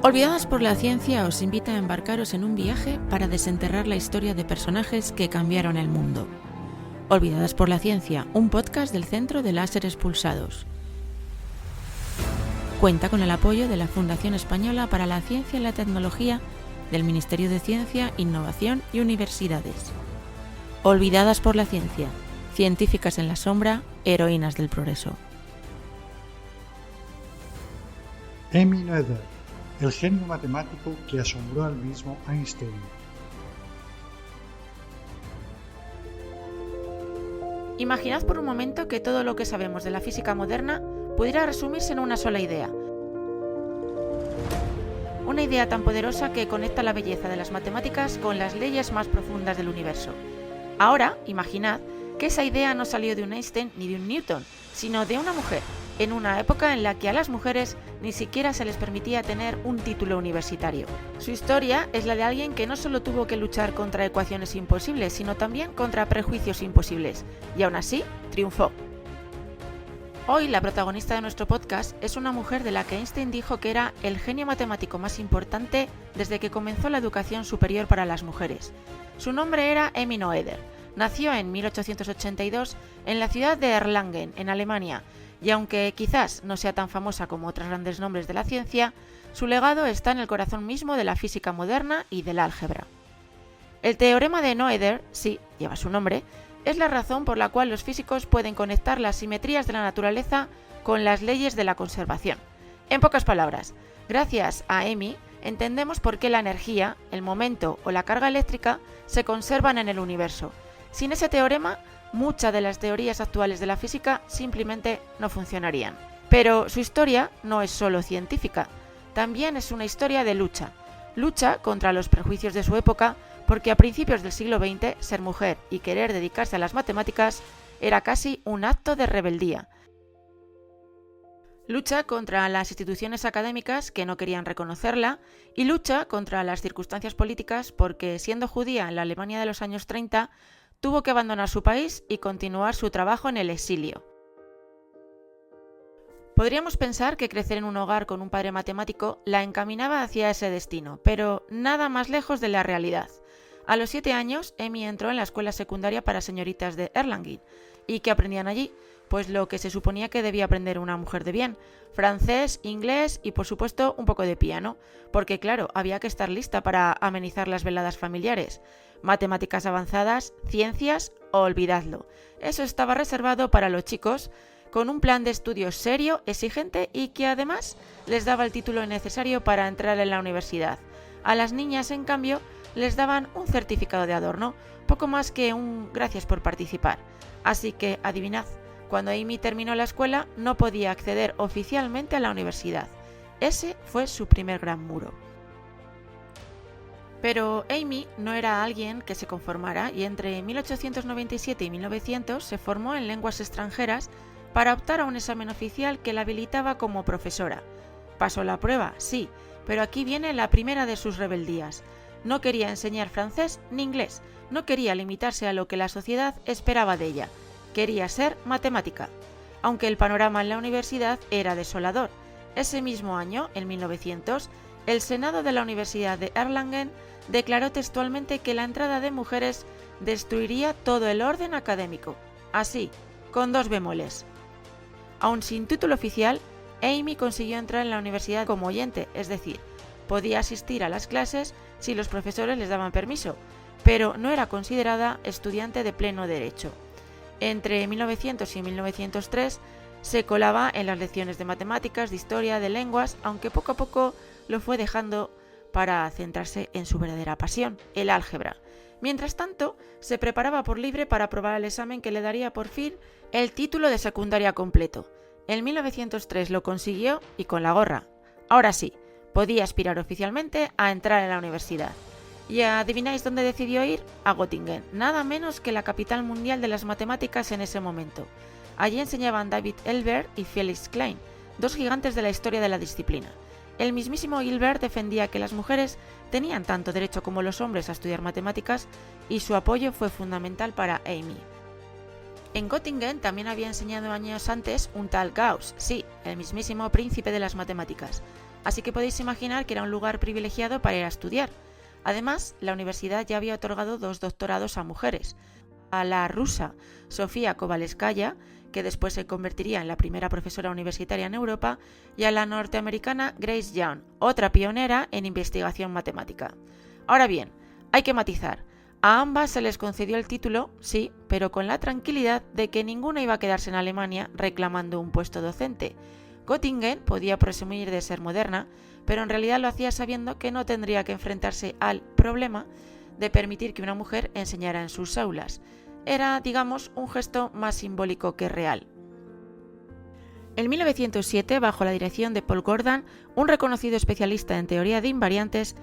Olvidadas por la ciencia os invita a embarcaros en un viaje para desenterrar la historia de personajes que cambiaron el mundo. Olvidadas por la ciencia, un podcast del Centro de Láseres Pulsados. Cuenta con el apoyo de la Fundación Española para la Ciencia y la Tecnología del Ministerio de Ciencia, Innovación y Universidades. Olvidadas por la ciencia, científicas en la sombra, heroínas del progreso. Amy Noether, el genio matemático que asombró al mismo Einstein. Imaginad por un momento que todo lo que sabemos de la física moderna pudiera resumirse en una sola idea. Una idea tan poderosa que conecta la belleza de las matemáticas con las leyes más profundas del universo. Ahora, imaginad que esa idea no salió de un Einstein ni de un Newton, sino de una mujer, en una época en la que a las mujeres ni siquiera se les permitía tener un título universitario. Su historia es la de alguien que no solo tuvo que luchar contra ecuaciones imposibles, sino también contra prejuicios imposibles, y aún así triunfó. Hoy la protagonista de nuestro podcast es una mujer de la que Einstein dijo que era el genio matemático más importante desde que comenzó la educación superior para las mujeres. Su nombre era Amy Noether. Nació en 1882 en la ciudad de Erlangen, en Alemania, y aunque quizás no sea tan famosa como otros grandes nombres de la ciencia, su legado está en el corazón mismo de la física moderna y del álgebra. El teorema de Noether, sí, lleva su nombre, es la razón por la cual los físicos pueden conectar las simetrías de la naturaleza con las leyes de la conservación. En pocas palabras, gracias a Amy entendemos por qué la energía, el momento o la carga eléctrica se conservan en el universo. Sin ese teorema, muchas de las teorías actuales de la física simplemente no funcionarían. Pero su historia no es solo científica, también es una historia de lucha. Lucha contra los prejuicios de su época, porque a principios del siglo XX ser mujer y querer dedicarse a las matemáticas era casi un acto de rebeldía. Lucha contra las instituciones académicas que no querían reconocerla y lucha contra las circunstancias políticas porque, siendo judía en la Alemania de los años 30, tuvo que abandonar su país y continuar su trabajo en el exilio. Podríamos pensar que crecer en un hogar con un padre matemático la encaminaba hacia ese destino, pero nada más lejos de la realidad. A los 7 años, Amy entró en la escuela secundaria para señoritas de Erlangen. ¿Y qué aprendían allí? Pues lo que se suponía que debía aprender una mujer de bien: francés, inglés y por supuesto un poco de piano, porque claro, había que estar lista para amenizar las veladas familiares. Matemáticas avanzadas, ciencias, olvidadlo. Eso estaba reservado para los chicos, con un plan de estudios serio, exigente y que además les daba el título necesario para entrar en la universidad. A las niñas, en cambio, les daban un certificado de adorno, poco más que un gracias por participar. Así que, adivinad, cuando Amy terminó la escuela no podía acceder oficialmente a la universidad. Ese fue su primer gran muro. Pero Amy no era alguien que se conformara y entre 1897 y 1900 se formó en lenguas extranjeras para optar a un examen oficial que la habilitaba como profesora. Pasó la prueba, sí, pero aquí viene la primera de sus rebeldías. No quería enseñar francés ni inglés, no quería limitarse a lo que la sociedad esperaba de ella. Quería ser matemática, aunque el panorama en la universidad era desolador. Ese mismo año, en 1900, el Senado de la Universidad de Erlangen declaró textualmente que la entrada de mujeres destruiría todo el orden académico. Así, con 2 bemoles. Aun sin título oficial, Amy consiguió entrar en la universidad como oyente, es decir, podía asistir a las clases si los profesores les daban permiso, pero no era considerada estudiante de pleno derecho. Entre 1900 y 1903 se colaba en las lecciones de matemáticas, de historia, de lenguas, aunque poco a poco lo fue dejando para centrarse en su verdadera pasión, el álgebra. Mientras tanto, se preparaba por libre para aprobar el examen que le daría por fin el título de secundaria completo. En 1903 lo consiguió y con la gorra. Ahora sí, podía aspirar oficialmente a entrar en la universidad. ¿Y adivináis dónde decidió ir? A Göttingen, nada menos que la capital mundial de las matemáticas en ese momento. Allí enseñaban David Hilbert y Felix Klein, 2 gigantes de la historia de la disciplina. El mismísimo Hilbert defendía que las mujeres tenían tanto derecho como los hombres a estudiar matemáticas y su apoyo fue fundamental para Amy. En Göttingen también había enseñado años antes un tal Gauss, sí, el mismísimo príncipe de las matemáticas. así que podéis imaginar que era un lugar privilegiado para ir a estudiar. Además, la universidad ya había otorgado 2 doctorados a mujeres, a la rusa Sofía Kovalevskaya, que después se convertiría en la primera profesora universitaria en Europa, y a la norteamericana Grace Young, otra pionera en investigación matemática. Ahora bien, hay que matizar. A ambas se les concedió el título, sí, pero con la tranquilidad de que ninguna iba a quedarse en Alemania reclamando un puesto docente. Göttingen podía presumir de ser moderna, pero en realidad lo hacía sabiendo que no tendría que enfrentarse al problema de permitir que una mujer enseñara en sus aulas. Era, digamos, un gesto más simbólico que real. En 1907, bajo la dirección de Paul Gordon, un reconocido especialista en teoría de invariantes,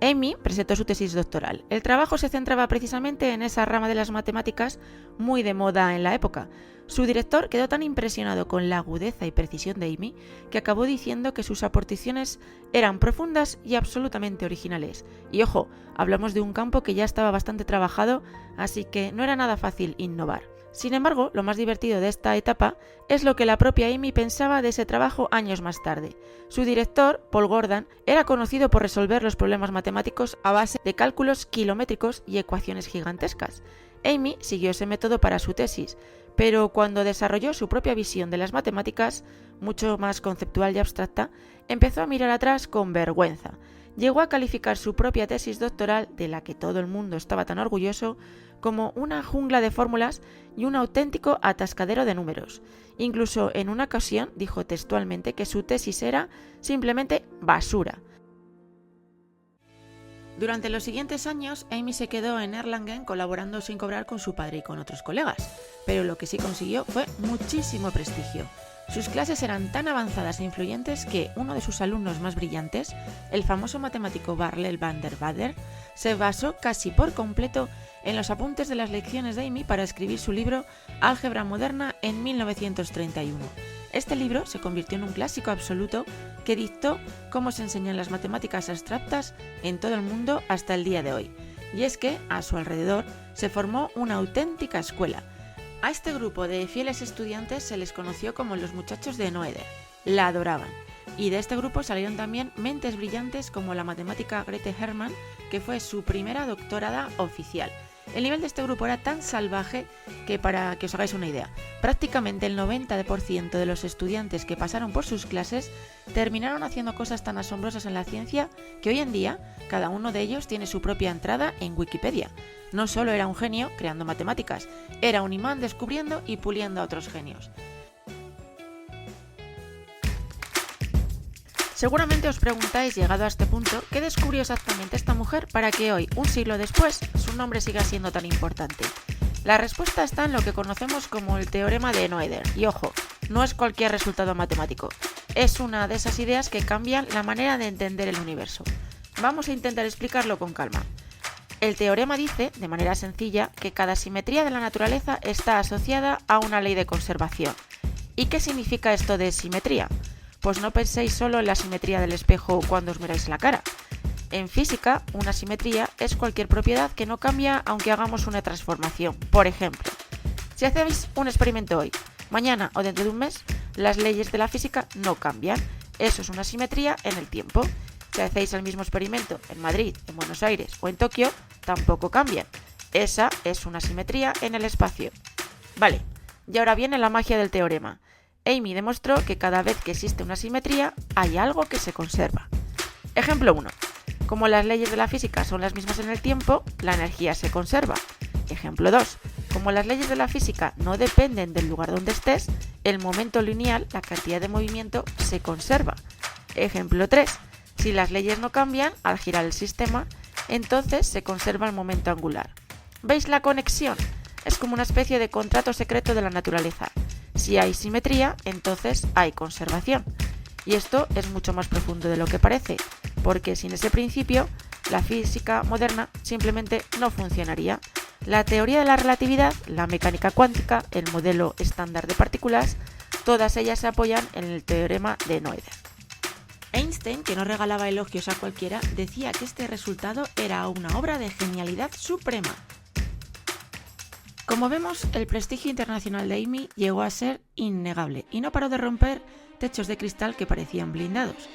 Amy presentó su tesis doctoral. El trabajo se centraba precisamente en esa rama de las matemáticas muy de moda en la época. Su director quedó tan impresionado con la agudeza y precisión de Amy que acabó diciendo que sus aportaciones eran profundas y absolutamente originales. Y ojo, hablamos de un campo que ya estaba bastante trabajado, así que no era nada fácil innovar. Sin embargo, lo más divertido de esta etapa es lo que la propia Amy pensaba de ese trabajo años más tarde. Su director, Paul Gordon, era conocido por resolver los problemas matemáticos a base de cálculos kilométricos y ecuaciones gigantescas. Amy siguió ese método para su tesis, pero cuando desarrolló su propia visión de las matemáticas, mucho más conceptual y abstracta, empezó a mirar atrás con vergüenza. Llegó a calificar su propia tesis doctoral, de la que todo el mundo estaba tan orgulloso, como una jungla de fórmulas y un auténtico atascadero de números. Incluso en una ocasión dijo textualmente que su tesis era simplemente basura. Durante los siguientes años, Amy se quedó en Erlangen colaborando sin cobrar con su padre y con otros colegas, pero lo que sí consiguió fue muchísimo prestigio. Sus clases eran tan avanzadas e influyentes que uno de sus alumnos más brillantes, el famoso matemático Barlel van der Wader, se basó casi por completo en los apuntes de las lecciones de Amy para escribir su libro Álgebra moderna en 1931. Este libro se convirtió en un clásico absoluto que dictó cómo se enseñan las matemáticas abstractas en todo el mundo hasta el día de hoy. Y es que, a su alrededor, se formó una auténtica escuela. A este grupo de fieles estudiantes se les conoció como los muchachos de Noether. La adoraban. Y de este grupo salieron también mentes brillantes como la matemática Grete Hermann, que fue su primera doctorada oficial. El nivel de este grupo era tan salvaje que, para que os hagáis una idea, prácticamente el 90% de los estudiantes que pasaron por sus clases terminaron haciendo cosas tan asombrosas en la ciencia que hoy en día cada uno de ellos tiene su propia entrada en Wikipedia. No solo era un genio creando matemáticas, era un imán descubriendo y puliendo a otros genios. Seguramente os preguntáis, llegado a este punto, ¿qué descubrió exactamente esta mujer para que hoy, un siglo después, su nombre siga siendo tan importante? La respuesta está en lo que conocemos como el teorema de Noether. Y ojo, no es cualquier resultado matemático. Es una de esas ideas que cambian la manera de entender el universo. Vamos a intentar explicarlo con calma. El teorema dice, de manera sencilla, que cada simetría de la naturaleza está asociada a una ley de conservación. ¿Y qué significa esto de simetría? Pues no penséis solo en la simetría del espejo cuando os miráis la cara. En física, una simetría es cualquier propiedad que no cambia aunque hagamos una transformación. Por ejemplo, si hacéis un experimento hoy, mañana o dentro de un mes, las leyes de la física no cambian. Eso es una simetría en el tiempo. Si hacéis el mismo experimento en Madrid, en Buenos Aires o en Tokio, tampoco cambian. Esa es una simetría en el espacio. Vale, y ahora viene la magia del teorema. Amy demostró que cada vez que existe una simetría, hay algo que se conserva. Ejemplo 1. Como las leyes de la física son las mismas en el tiempo, la energía se conserva. Ejemplo 2. Como las leyes de la física no dependen del lugar donde estés, el momento lineal, la cantidad de movimiento, se conserva. Ejemplo 3. Si las leyes no cambian al girar el sistema, entonces se conserva el momento angular. ¿Veis la conexión? Es como una especie de contrato secreto de la naturaleza. Si hay simetría, entonces hay conservación. Y esto es mucho más profundo de lo que parece, porque sin ese principio, la física moderna simplemente no funcionaría. La teoría de la relatividad, la mecánica cuántica, el modelo estándar de partículas, todas ellas se apoyan en el teorema de Noether. Einstein, que no regalaba elogios a cualquiera, decía que este resultado era una obra de genialidad suprema. Como vemos, el prestigio internacional de Amy llegó a ser innegable y no paró de romper techos de cristal que parecían blindados.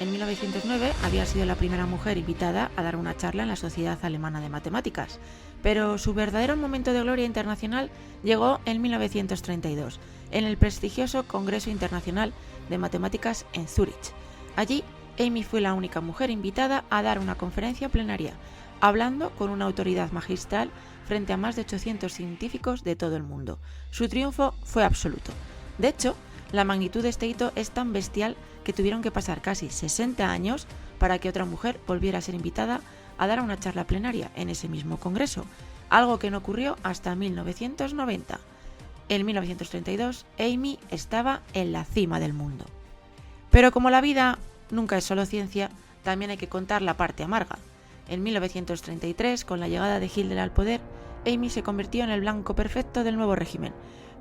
en 1909 había sido la primera mujer invitada a dar una charla en la Sociedad Alemana de Matemáticas, pero su verdadero momento de gloria internacional llegó en 1932, en el prestigioso Congreso Internacional de Matemáticas en Zúrich. Allí, Amy fue la única mujer invitada a dar una conferencia plenaria, hablando con una autoridad magistral frente a más de 800 científicos de todo el mundo. Su triunfo fue absoluto. De hecho, la magnitud de este hito es tan bestial que tuvieron que pasar casi 60 años para que otra mujer volviera a ser invitada a dar una charla plenaria en ese mismo congreso, algo que no ocurrió hasta 1990. En 1932, Amy estaba en la cima del mundo. Pero como la vida nunca es solo ciencia, también hay que contar la parte amarga. En 1933, con la llegada de Hitler al poder, Amy se convirtió en el blanco perfecto del nuevo régimen.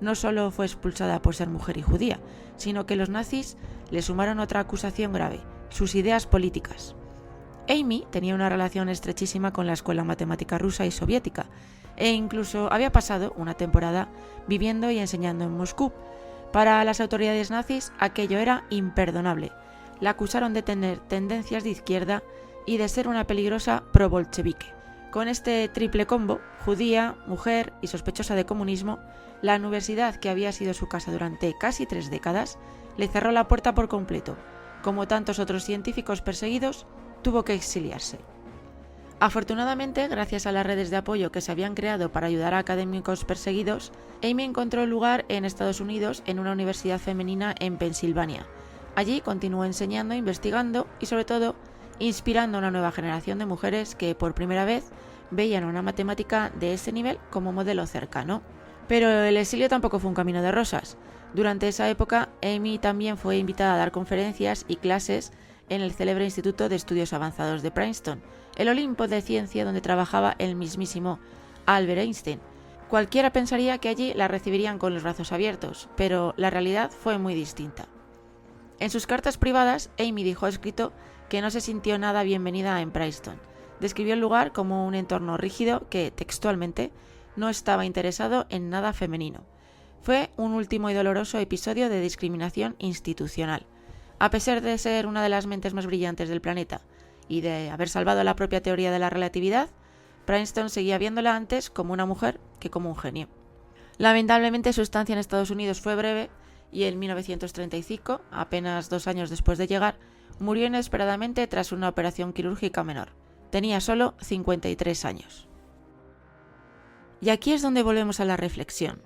No solo fue expulsada por ser mujer y judía, sino que los nazis le sumaron otra acusación grave: sus ideas políticas. Amy tenía una relación estrechísima con la escuela matemática rusa y soviética, e incluso había pasado una temporada viviendo y enseñando en Moscú. Para las autoridades nazis aquello era imperdonable. La acusaron de tener tendencias de izquierda y de ser una peligrosa pro-bolchevique. Con este triple combo, judía, mujer y sospechosa de comunismo, la universidad, que había sido su casa durante casi 3 décadas, le cerró la puerta por completo. Como tantos otros científicos perseguidos, tuvo que exiliarse. Afortunadamente, gracias a las redes de apoyo que se habían creado para ayudar a académicos perseguidos, Amy encontró lugar en Estados Unidos en una universidad femenina en Pensilvania. Allí continuó enseñando, investigando y, sobre todo, inspirando a una nueva generación de mujeres que por primera vez veían una matemática de ese nivel como modelo cercano. Pero el exilio tampoco fue un camino de rosas. Durante esa época, Amy también fue invitada a dar conferencias y clases en el célebre Instituto de Estudios Avanzados de Princeton, el Olimpo de ciencia donde trabajaba el mismísimo Albert Einstein. Cualquiera pensaría que allí la recibirían con los brazos abiertos, pero la realidad fue muy distinta. En sus cartas privadas, Amy dejó escrito que no se sintió nada bienvenida en Princeton. Describió el lugar como un entorno rígido que, textualmente, no estaba interesado en nada femenino. Fue un último y doloroso episodio de discriminación institucional. A pesar de ser una de las mentes más brillantes del planeta y de haber salvado la propia teoría de la relatividad, Princeton seguía viéndola antes como una mujer que como un genio. Lamentablemente, su estancia en Estados Unidos fue breve y en 1935, apenas 2 años después de llegar, murió inesperadamente tras una operación quirúrgica menor. Tenía solo 53 años. Y aquí es donde volvemos a la reflexión.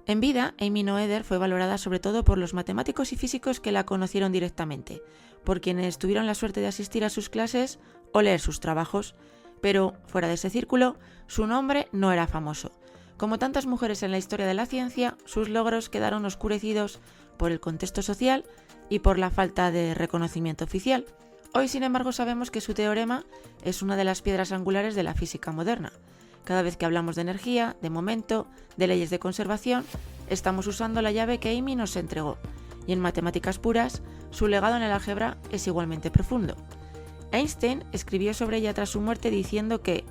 En vida, Amy Noether fue valorada sobre todo por los matemáticos y físicos que la conocieron directamente, por quienes tuvieron la suerte de asistir a sus clases o leer sus trabajos, pero fuera de ese círculo, su nombre no era famoso. Como tantas mujeres en la historia de la ciencia, sus logros quedaron oscurecidos por el contexto social y por la falta de reconocimiento oficial. Hoy, sin embargo, sabemos que su teorema es una de las piedras angulares de la física moderna. Cada vez que hablamos de energía, de momento, de leyes de conservación, estamos usando la llave que Amy nos entregó, y en matemáticas puras, su legado en el álgebra es igualmente profundo. Einstein escribió sobre ella tras su muerte diciendo que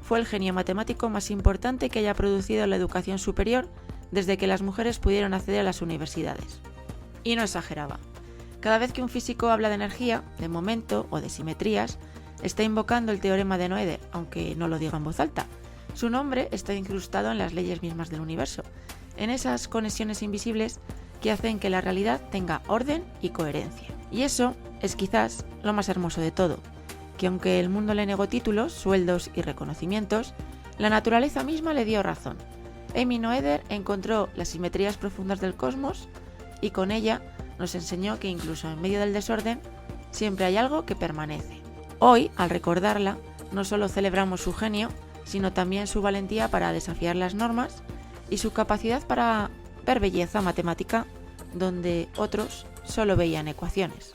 fue el genio matemático más importante que haya producido la educación superior desde que las mujeres pudieron acceder a las universidades. Y no exageraba. Cada vez que un físico habla de energía, de momento o de simetrías, está invocando el teorema de Noether, aunque no lo diga en voz alta. Su nombre está incrustado en las leyes mismas del universo, en esas conexiones invisibles que hacen que la realidad tenga orden y coherencia. Y eso es quizás lo más hermoso de todo, que aunque el mundo le negó títulos, sueldos y reconocimientos, la naturaleza misma le dio razón. Amy Noether encontró las simetrías profundas del cosmos y con ella nos enseñó que incluso en medio del desorden siempre hay algo que permanece. Hoy, al recordarla, no solo celebramos su genio, sino también su valentía para desafiar las normas y su capacidad para ver belleza matemática donde otros solo veían ecuaciones.